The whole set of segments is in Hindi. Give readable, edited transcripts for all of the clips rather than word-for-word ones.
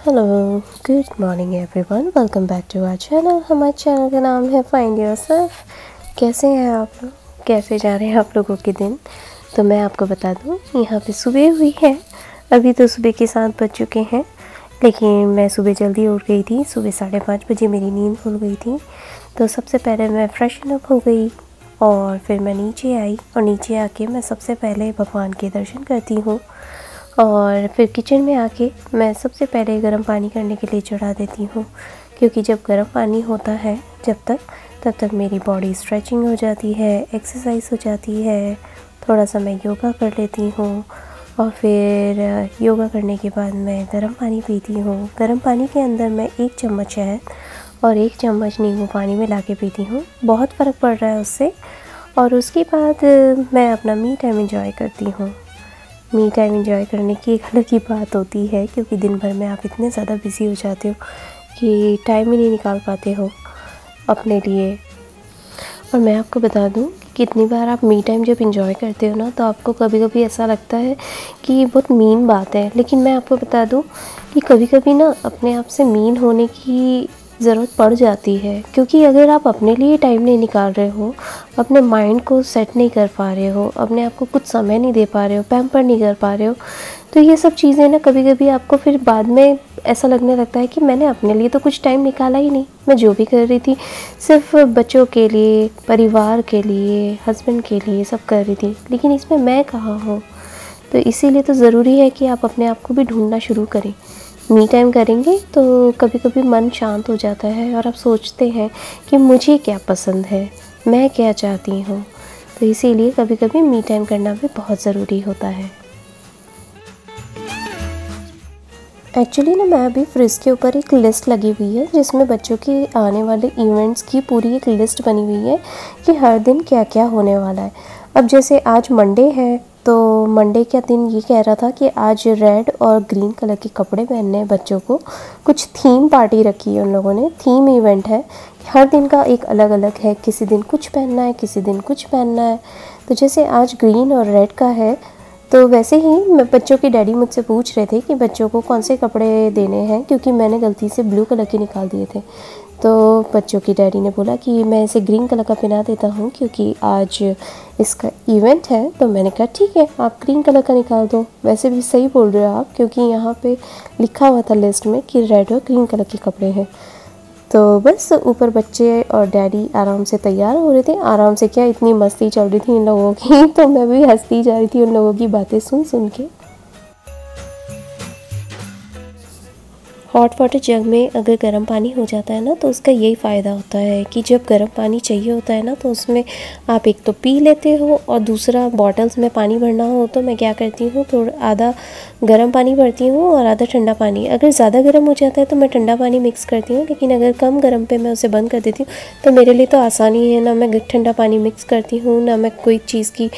Hello, good morning everyone, welcome back to our channel. हमारे चैनल का नाम है फाइंड योरसेल्फ। कैसे हैं आप लोग? कैसे जा रहे हैं आप लोगों के दिन? तो मैं आपको बता दूं, यहाँ पे सुबह हुई है। अभी तो सुबह के 7 बज चुके हैं, लेकिन मैं सुबह जल्दी उठ गई थी। सुबह 5:30 बजे मेरी नींद खुल गई थी। तो सबसे पहले मैं फ्रेशन अप हो गई और फिर मैं नीचे आई, और नीचे आके मैं सबसे पहले भगवान के दर्शन करती हूँ। और फिर किचन में आके मैं सबसे पहले गर्म पानी करने के लिए चढ़ा देती हूँ, क्योंकि जब गर्म पानी होता है तब तक मेरी बॉडी स्ट्रेचिंग हो जाती है, एक्सरसाइज हो जाती है। थोड़ा सा मैं योगा कर लेती हूँ, और फिर योगा करने के बाद मैं गर्म पानी पीती हूँ। गर्म पानी के अंदर मैं 1 चम्मच शहद और 1 चम्मच नींबू पानी मिला के पीती हूँ। बहुत फ़र्क पड़ रहा है उससे। और उसके बाद मैं अपना मी टाइम एंजॉय करती हूँ। मी टाइम एंजॉय करने की एक अलग ही बात होती है, क्योंकि दिन भर में आप इतने ज़्यादा बिज़ी हो जाते हो कि टाइम ही नहीं निकाल पाते हो अपने लिए। और मैं आपको बता दूं कि कितनी बार आप मी टाइम जब एंजॉय करते हो ना, तो आपको कभी कभी ऐसा लगता है कि ये बहुत मीन बात है। लेकिन मैं आपको बता दूं कि कभी कभी ना अपने आप से मीन होने की ज़रूरत पड़ जाती है, क्योंकि अगर आप अपने लिए टाइम नहीं निकाल रहे हो, अपने माइंड को सेट नहीं कर पा रहे हो, अपने आप को कुछ समय नहीं दे पा रहे हो, पैम्पर नहीं कर पा रहे हो, तो ये सब चीज़ें ना कभी कभी आपको फिर बाद में ऐसा लगने लगता है कि मैंने अपने लिए तो कुछ टाइम निकाला ही नहीं। मैं जो भी कर रही थी सिर्फ बच्चों के लिए, परिवार के लिए, हस्बैंड के लिए सब कर रही थी, लेकिन इसमें मैं कहाँ हूँ। तो इसीलिए तो ज़रूरी है कि आप अपने आप को भी ढूंढना शुरू करें। मी टाइम करेंगे तो कभी कभी मन शांत हो जाता है, और आप सोचते हैं कि मुझे क्या पसंद है, मैं क्या चाहती हूँ। तो इसीलिए कभी कभी मी टाइम करना भी बहुत ज़रूरी होता है। एक्चुअली ना, मैं अभी फ्रिज के ऊपर एक लिस्ट लगी हुई है, जिसमें बच्चों के आने वाले इवेंट्स की पूरी एक लिस्ट बनी हुई है कि हर दिन क्या क्या होने वाला है। अब जैसे आज मंडे है, तो मंडे का दिन ये कह रहा था कि आज रेड और ग्रीन कलर के कपड़े पहनने हैं बच्चों को। कुछ थीम पार्टी रखी है उन लोगों ने, थीम इवेंट है। हर दिन का एक अलग अलग है, किसी दिन कुछ पहनना है, किसी दिन कुछ पहनना है। तो जैसे आज ग्रीन और रेड का है, तो वैसे ही बच्चों के डैडी मुझसे पूछ रहे थे कि बच्चों को कौन से कपड़े देने हैं, क्योंकि मैंने गलती से ब्लू कलर के निकाल दिए थे। तो बच्चों की डैडी ने बोला कि मैं इसे ग्रीन कलर का पहना देता हूँ, क्योंकि आज इसका इवेंट है। तो मैंने कहा ठीक है, आप ग्रीन कलर का निकाल दो। वैसे भी सही बोल रहे हो आप, क्योंकि यहाँ पे लिखा हुआ था लिस्ट में कि रेड और ग्रीन कलर के कपड़े हैं। तो बस ऊपर बच्चे और डैडी आराम से तैयार हो रहे थे। आराम से क्या, इतनी मस्ती चल रही थी इन लोगों की तो मैं भी हंसती जा रही थी उन लोगों की बातें सुन सुन के। हॉट वाटर जग में अगर गर्म पानी हो जाता है ना, तो उसका यही फ़ायदा होता है कि जब गर्म पानी चाहिए होता है ना, तो उसमें आप एक तो पी लेते हो, और दूसरा बॉटल्स में पानी भरना हो तो मैं क्या करती हूँ, थोड़ा आधा गर्म पानी भरती हूँ और आधा ठंडा पानी। अगर ज़्यादा गर्म हो जाता है तो मैं ठंडा पानी मिक्स करती हूँ, लेकिन अगर कम गर्म पे मैं उसे बंद कर देती हूँ। तो मेरे लिए तो आसानी है, ना मैं ठंडा पानी मिक्स करती हूँ, ना मैं कोई चीज़ की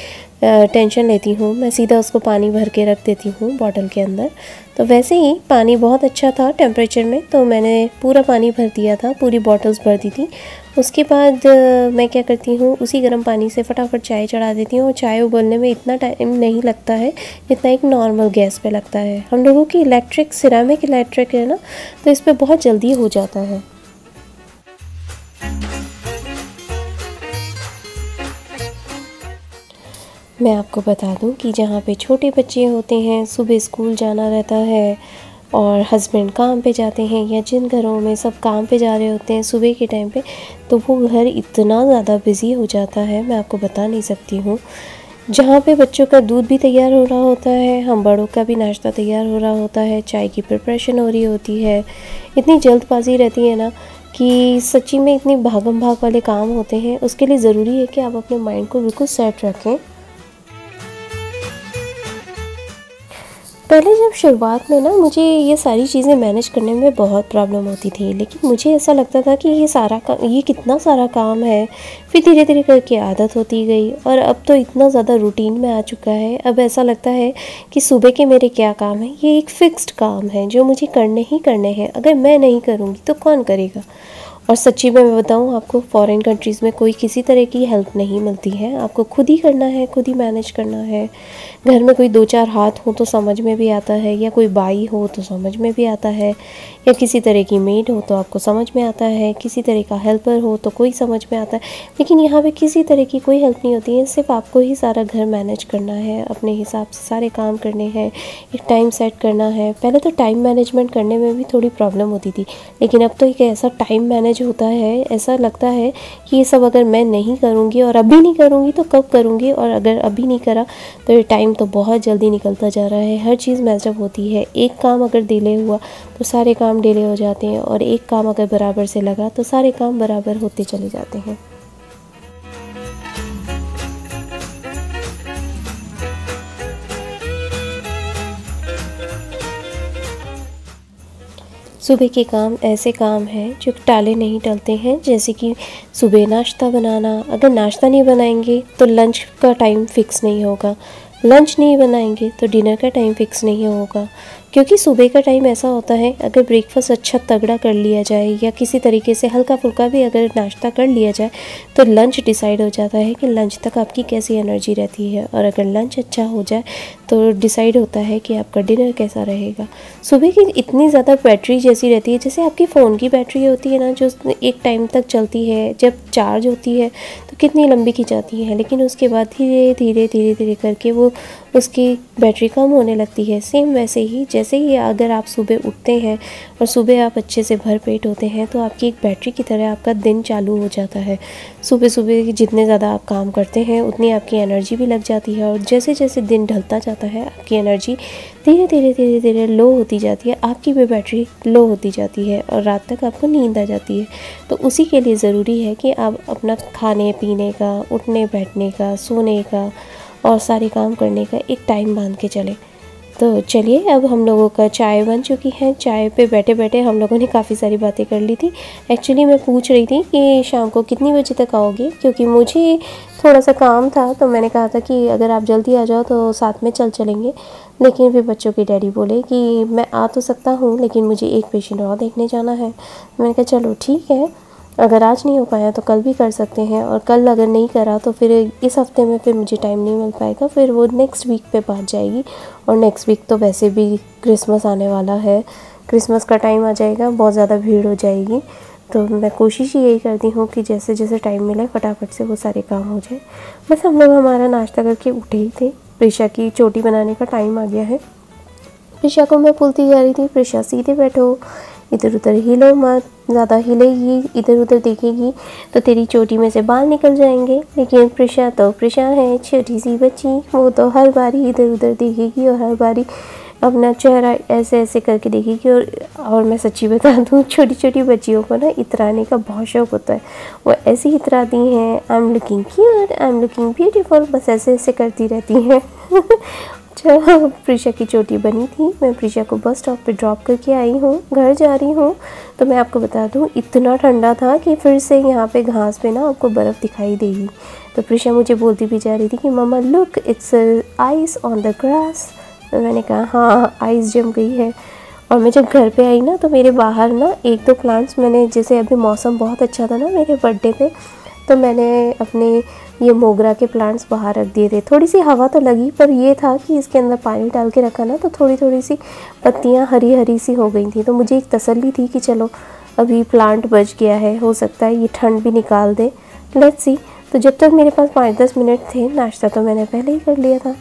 टेंशन लेती हूँ। मैं सीधा उसको पानी भर के रख देती हूँ बॉटल के अंदर। तो वैसे ही पानी बहुत अच्छा था टेम्परेचर में, तो मैंने पूरा पानी भर दिया था, पूरी बॉटल्स भर दी थी। उसके बाद मैं क्या करती हूँ, उसी गर्म पानी से फटाफट चाय चढ़ा देती हूँ। और चाय उबलने में इतना टाइम नहीं लगता है जितना एक नॉर्मल गैस पे लगता है। हम लोगों की इलेक्ट्रिक, सिरेमिक इलेक्ट्रिक है ना, तो इस पर बहुत जल्दी हो जाता है। मैं आपको बता दूं कि जहाँ पे छोटे बच्चे होते हैं, सुबह स्कूल जाना रहता है, और हस्बैंड काम पे जाते हैं, या जिन घरों में सब काम पे जा रहे होते हैं सुबह के टाइम पे, तो वो घर इतना ज़्यादा बिज़ी हो जाता है, मैं आपको बता नहीं सकती हूँ। जहाँ पे बच्चों का दूध भी तैयार हो रहा होता है, हम बड़ों का भी नाश्ता तैयार हो रहा होता है, चाय की प्रिपरेशन हो रही होती है। इतनी जल्दबाजी रहती है ना कि सच्ची में इतनी भागम भाग वाले काम होते हैं। उसके लिए ज़रूरी है कि आप अपने माइंड को बिल्कुल सेट रखें। पहले जब शुरुआत में ना, मुझे ये सारी चीज़ें मैनेज करने में बहुत प्रॉब्लम होती थी, लेकिन मुझे ऐसा लगता था कि ये कितना सारा काम है। फिर धीरे धीरे करके आदत होती गई, और अब तो इतना ज़्यादा रूटीन में आ चुका है। अब ऐसा लगता है कि सुबह के मेरे क्या काम है, ये एक फ़िक्स्ड काम है जो मुझे करने ही करने हैं। अगर मैं नहीं करूँगी तो कौन करेगा। और सच्ची में मैं बताऊँ आपको, फॉरेन कंट्रीज़ में कोई किसी तरह की हेल्प नहीं मिलती है, आपको खुद ही करना है, खुद ही मैनेज करना है। घर में कोई 2-4 हाथ हो तो समझ में भी आता है, या कोई बाई हो तो समझ में भी आता है, या किसी तरह की मेड हो तो आपको समझ में आता है, किसी तरह का हेल्पर हो तो कोई समझ में आता है। लेकिन यहाँ पे किसी तरह की कोई हेल्प नहीं होती है, सिर्फ आपको ही सारा घर मैनेज करना है, अपने हिसाब से सारे काम करने हैं, एक टाइम सेट करना है। पहले तो टाइम मैनेजमेंट करने में भी थोड़ी प्रॉब्लम होती थी, लेकिन अब तो एक ऐसा टाइम मैनेज होता है, ऐसा लगता है कि ये सब अगर मैं नहीं करूँगी और अभी नहीं करूँगी तो कब करूँगी, और अगर अभी नहीं करा तो ये टाइम तो बहुत जल्दी निकलता जा रहा है। हर चीज़ मैचअप होती है, एक काम अगर डिले हुआ तो सारे काम डिले हो जाते हैं, और एक काम अगर बराबर से लगा तो सारे काम बराबर होते चले जाते हैं। सुबह के काम ऐसे काम हैं जो टाले नहीं टलते हैं, जैसे कि सुबह नाश्ता बनाना। अगर नाश्ता नहीं बनाएंगे तो लंच का टाइम फ़िक्स नहीं होगा, लंच नहीं बनाएंगे तो डिनर का टाइम फ़िक्स नहीं होगा। क्योंकि सुबह का टाइम ऐसा होता है, अगर ब्रेकफास्ट अच्छा तगड़ा कर लिया जाए या किसी तरीके से हल्का फुल्का भी अगर नाश्ता कर लिया जाए तो लंच डिसाइड हो जाता है कि लंच तक आपकी कैसी एनर्जी रहती है, और अगर लंच अच्छा हो जाए तो डिसाइड होता है कि आपका डिनर कैसा रहेगा। सुबह की इतनी ज़्यादा बैटरी जैसी रहती है, जैसे आपकी फ़ोन की बैटरी होती है ना, जो एक टाइम तक चलती है, जब चार्ज होती है तो कितनी लंबी की जाती है, लेकिन उसके बाद धीरे धीरे धीरे धीरे करके वो उसकी बैटरी कम होने लगती है। सेम वैसे ही, जैसे ही अगर आप सुबह उठते हैं और सुबह आप अच्छे से भरपेट होते हैं तो आपकी एक बैटरी की तरह आपका दिन चालू हो जाता है। सुबह सुबह जितने ज़्यादा आप काम करते हैं उतनी आपकी एनर्जी भी लग जाती है, और जैसे जैसे दिन ढलता जाता है आपकी एनर्जी धीरे धीरे धीरे धीरे लो होती जाती है, आपकी भी बैटरी लो होती जाती है और रात तक आपको नींद आ जाती है। तो उसी के लिए ज़रूरी है कि आप अपना खाने पीने का, उठने बैठने का, सोने का और सारे काम करने का एक टाइम बांध के चलें। तो चलिए, अब हम लोगों का चाय बन चुकी है। चाय पे बैठे बैठे हम लोगों ने काफ़ी सारी बातें कर ली थी। एक्चुअली मैं पूछ रही थी कि शाम को कितनी बजे तक आओगे, क्योंकि मुझे थोड़ा सा काम था, तो मैंने कहा था कि अगर आप जल्दी आ जाओ तो साथ में चलेंगे। लेकिन फिर बच्चों के डैडी बोले कि मैं आ तो सकता हूँ, लेकिन मुझे एक पेशेंट और देखने जाना है। मैंने कहा चलो ठीक है, अगर आज नहीं हो पाया तो कल भी कर सकते हैं, और कल अगर नहीं करा तो फिर इस हफ्ते में फिर मुझे टाइम नहीं मिल पाएगा, फिर वो नेक्स्ट वीक पे बात जाएगी। और नेक्स्ट वीक तो वैसे भी क्रिसमस आने वाला है, क्रिसमस का टाइम आ जाएगा, बहुत ज़्यादा भीड़ हो जाएगी। तो मैं कोशिश ही यही करती हूँ कि जैसे जैसे टाइम मिले फटाफट से वो सारे काम हो जाए। बस हम लोग हमारा नाश्ता करके उठे ही थे। प्रिशा की चोटी बनाने का टाइम आ गया है। प्रिशा को मैं बोलती जा रही थी, प्रिशा सीधे बैठो, इधर उधर हिलो मत, ज़्यादा हिलेगी, इधर उधर देखेगी तो तेरी चोटी में से बाल निकल जाएंगे। लेकिन प्रिशा तो प्रिशा है, छोटी सी बच्ची, वो तो हर बारी इधर उधर देखेगी और हर बारी अपना चेहरा ऐसे ऐसे करके देखेगी। और मैं सच्ची बता दूँ, छोटी छोटी बच्चियों को ना इतराने का बहुत शौक होता है। वो ऐसी इतराती हैं, I am looking cute, I am looking beautiful, बस ऐसे ऐसे करती रहती हैं। अच्छा, प्रिशा की चोटी बनी थी। मैं प्रिशा को बस स्टॉप पे ड्रॉप करके आई हूँ, घर जा रही हूँ। तो मैं आपको बता दूँ, इतना ठंडा था कि फिर से यहाँ पे घास पे ना आपको बर्फ़ दिखाई देगी। तो प्रिशा मुझे बोलती भी जा रही थी कि मम्मा look, it's ice on the grass. तो मैंने कहा हाँ, आइस जम गई है। और मैं जब घर पे आई ना तो मेरे बाहर ना एक दो प्लांट्स मैंने, जैसे अभी मौसम बहुत अच्छा था ना मेरे बर्थडे पे, तो मैंने अपने ये मोगरा के प्लांट्स बाहर रख दिए थे। थोड़ी सी हवा तो लगी, पर ये था कि इसके अंदर पानी डाल के रखा ना तो थोड़ी थोड़ी सी पत्तियाँ हरी हरी सी हो गई थी। तो मुझे एक तसल्ली थी कि चलो अभी प्लांट बच गया है, हो सकता है ये ठंड भी निकाल दे, लेट्स सी। तो जब तक मेरे पास 5-10 मिनट थे, नाश्ता तो मैंने पहले ही कर लिया था।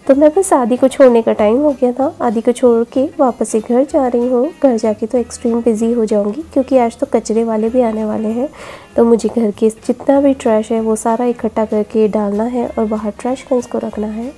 तो मैं बस आदि को छोड़ने का टाइम हो गया था, आदि को छोड़ के वापस से घर जा रही हूँ। घर जाके तो एक्सट्रीम बिज़ी हो जाऊँगी, क्योंकि आज तो कचरे वाले भी आने वाले हैं। तो मुझे घर के जितना भी ट्रैश है वो सारा इकट्ठा करके डालना है और बाहर ट्रैश कैंस को रखना है।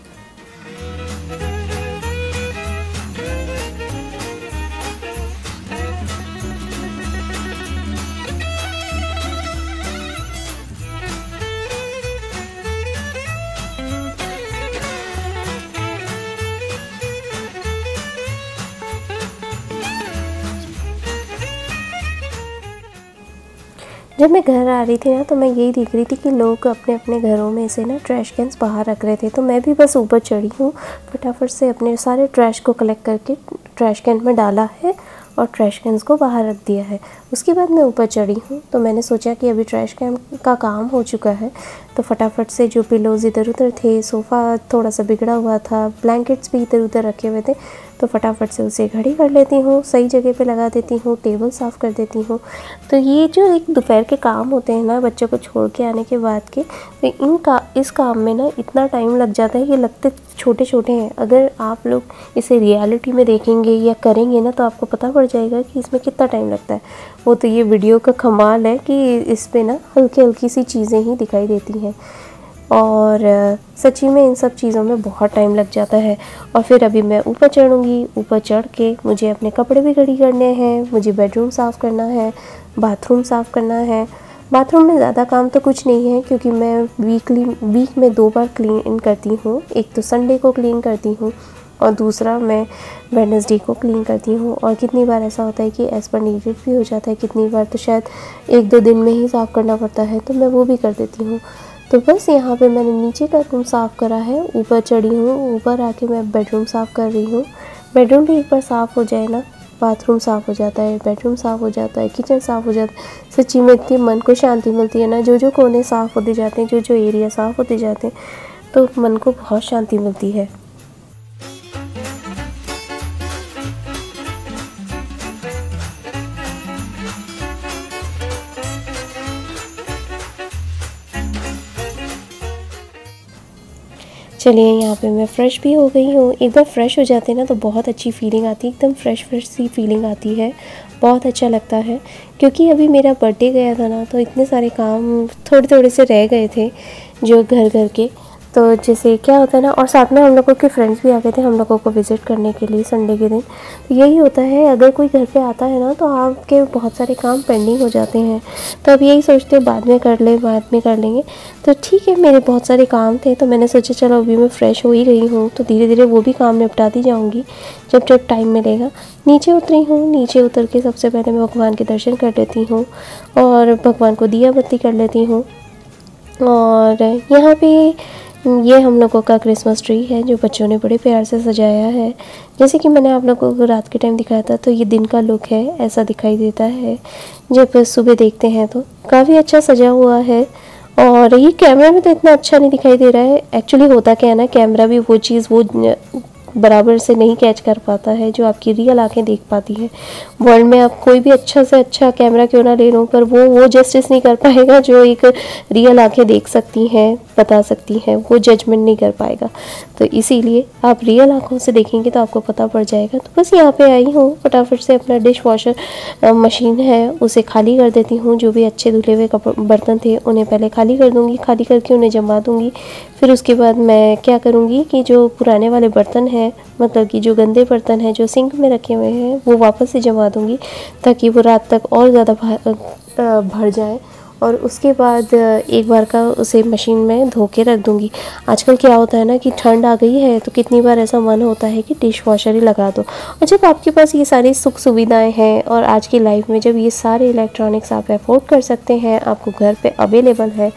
जब मैं घर आ रही थी ना तो मैं यही देख रही थी कि लोग अपने अपने घरों में से ना ट्रैश कैंस बाहर रख रहे थे। तो मैं भी बस ऊपर चढ़ी हूँ, फटाफट से अपने सारे ट्रैश को कलेक्ट करके ट्रैश कैन में डाला है और ट्रैश कैंस को बाहर रख दिया है। उसके बाद मैं ऊपर चढ़ी हूँ, तो मैंने सोचा कि अभी ट्रैश कैन का काम हो चुका है, तो फटाफट से जो पिलोज़ इधर उधर थे, सोफ़ा थोड़ा सा बिगड़ा हुआ था, ब्लैंकेट्स भी इधर उधर रखे हुए थे, तो फटाफट से उसे घड़ी कर लेती हूँ, सही जगह पे लगा देती हूँ, टेबल साफ़ कर देती हूँ। तो ये जो एक दोपहर के काम होते हैं ना बच्चों को छोड़ के आने के बाद के, तो इस काम में ना इतना टाइम लग जाता है कि लगते छोटे छोटे हैं। अगर आप लोग इसे रियलिटी में देखेंगे या करेंगे ना, तो आपको पता पड़ जाएगा कि इसमें कितना टाइम लगता है। वो तो ये वीडियो का कमाल है कि इस पे ना हल्की हल्की सी चीज़ें ही दिखाई देती हैं, और सच्ची में इन सब चीज़ों में बहुत टाइम लग जाता है। और फिर अभी मैं ऊपर चढ़ूँगी, ऊपर चढ़ के मुझे अपने कपड़े भी रेडी करने हैं, मुझे बेडरूम साफ़ करना है, बाथरूम साफ़ करना है। बाथरूम में ज़्यादा काम तो कुछ नहीं है, क्योंकि मैं वीक में 2 बार क्लीन करती हूँ। एक तो संडे को क्लीन करती हूँ और दूसरा मैं वेडनेसडे को क्लीन करती हूँ। और कितनी बार ऐसा होता है कि एज़ पर नीडेड भी हो जाता है, कितनी बार तो शायद 1-2 दिन में ही साफ़ करना पड़ता है, तो मैं वो भी कर देती हूँ। तो बस यहाँ पे मैंने नीचे का रूम साफ़ करा है, ऊपर चढ़ी हूँ, ऊपर आके मैं बेडरूम साफ़ कर रही हूँ। बेडरूम भी एक बार साफ़ हो जाए ना, बाथरूम साफ़ हो जाता है, बेडरूम साफ़ हो जाता है, किचन साफ़ हो जाता है। सच्ची में इतनी मन को शांति मिलती है ना, जो कोने साफ़ होते जाते हैं, जो एरिया साफ़ होते जाते हैं, तो मन को बहुत शांति मिलती है। चलिए, यहाँ पे मैं फ़्रेश भी हो गई हूँ। एक बार फ्रेश हो जाते हैं ना तो बहुत अच्छी फीलिंग आती है, एकदम फ्रेश सी फीलिंग आती है, बहुत अच्छा लगता है। क्योंकि अभी मेरा बर्थडे गया था ना, तो इतने सारे काम थोड़े थोड़े से रह गए थे जो घर के। तो जैसे क्या होता है ना, और साथ में हम लोगों के फ्रेंड्स भी आ गए थे हम लोगों को विज़िट करने के लिए संडे के दिन। तो यही होता है, अगर कोई घर पे आता है ना तो आपके बहुत सारे काम पेंडिंग हो जाते हैं। तो अब यही सोचते हैं बाद में कर लेंगे। तो ठीक है, मेरे बहुत सारे काम थे, तो मैंने सोचा चलो अभी मैं फ़्रेश हो ही गई हूँ, तो धीरे धीरे वो भी काम निपटाती जाऊँगी जब टाइम मिलेगा। नीचे उतरी हूँ, नीचे उतर के सबसे पहले मैं भगवान के दर्शन कर लेती हूँ और भगवान को दिया बत्ती कर लेती हूँ। और यहाँ पे ये हम लोगों का क्रिसमस ट्री है जो बच्चों ने बड़े प्यार से सजाया है। जैसे कि मैंने आप लोगों को रात के टाइम दिखाया था, तो ये दिन का लुक है, ऐसा दिखाई देता है। जब सुबह देखते हैं तो काफ़ी अच्छा सजा हुआ है। और ये कैमरा में तो इतना अच्छा नहीं दिखाई दे रहा है। एक्चुअली होता क्या है ना, कैमरा भी वो चीज़ वो बराबर से नहीं कैच कर पाता है जो आपकी रियल आंखें देख पाती है। वर्ल्ड में आप कोई भी अच्छा से अच्छा कैमरा क्यों ना ले लो, पर वो जस्टिस नहीं कर पाएगा जो एक रियल आंखें देख सकती हैं, बता सकती हैं, वो जजमेंट नहीं कर पाएगा। तो इसीलिए आप रियल आंखों से देखेंगे तो आपको पता पड़ जाएगा। तो बस यहाँ पे आई हूँ, फटाफट से अपना डिश वॉशर मशीन है उसे खाली कर देती हूँ। जो भी अच्छे धुले हुए बर्तन थे उन्हें पहले खाली कर दूँगी, खाली करके उन्हें जमा दूँगी। फिर उसके बाद मैं क्या करूँगी कि जो पुराने वाले बर्तन हैं, मतलब कि जो गंदे बर्तन हैं जो सिंक में रखे हुए हैं, वो वापस से जमा दूँगी ताकि वो रात तक और ज़्यादा भर जाए। और उसके बाद एक बार का उसे मशीन में धो के रख दूँगी। आजकल क्या होता है ना कि ठंड आ गई है, तो कितनी बार ऐसा मन होता है कि डिश वॉशर ही लगा दो। और जब आपके पास ये सारी सुख सुविधाएं हैं और आज की लाइफ में जब ये सारे इलेक्ट्रॉनिक्स आप अफोर्ड कर सकते हैं, आपको घर पे अवेलेबल है,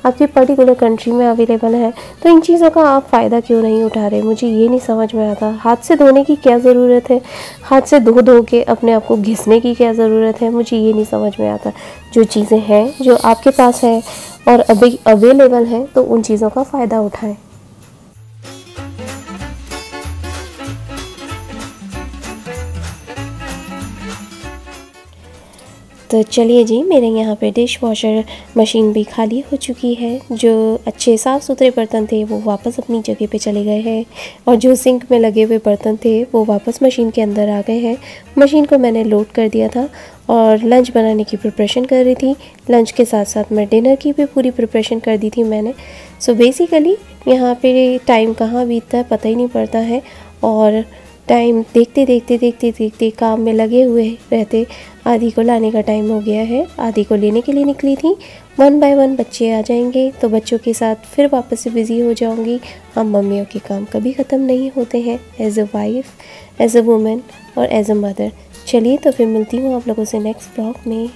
आपकी पर्टिकुलर कंट्री में अवेलेबल है, तो इन चीज़ों का आप फ़ायदा क्यों नहीं उठा रहे? मुझे ये नहीं समझ में आता। हाथ से धोने की क्या ज़रूरत है? हाथ से धो के अपने आप को घिसने की क्या ज़रूरत है? मुझे ये नहीं समझ में आता। जो चीज़ें हैं जो आपके पास है और अभी अवेलेबल है, तो उन चीज़ों का फ़ायदा उठाएं। तो चलिए जी, मेरे यहाँ पे डिश वॉशर मशीन भी खाली हो चुकी है। जो अच्छे साफ़ सुथरे बर्तन थे वो वापस अपनी जगह पे चले गए हैं, और जो सिंक में लगे हुए बर्तन थे वो वापस मशीन के अंदर आ गए हैं। मशीन को मैंने लोड कर दिया था और लंच बनाने की प्रिपरेशन कर रही थी। लंच के साथ साथ मैं डिनर की भी पूरी प्रिपरेशन कर दी थी मैंने। सो बेसिकली यहाँ पे टाइम कहाँ बीतता है पता ही नहीं पड़ता है, और टाइम देखते काम में लगे हुए रहते। आदि को लाने का टाइम हो गया है, आदि को लेने के लिए निकली थी। 1 बाय 1 बच्चे आ जाएंगे, तो बच्चों के साथ फिर वापस से बिज़ी हो जाऊंगी। हम मम्मियों के काम कभी ख़त्म नहीं होते हैं, as a wife, as a women और एज अ मदर। चलिए, तो फिर मिलती हूँ आप लोगों से नेक्स्ट ब्लॉग में।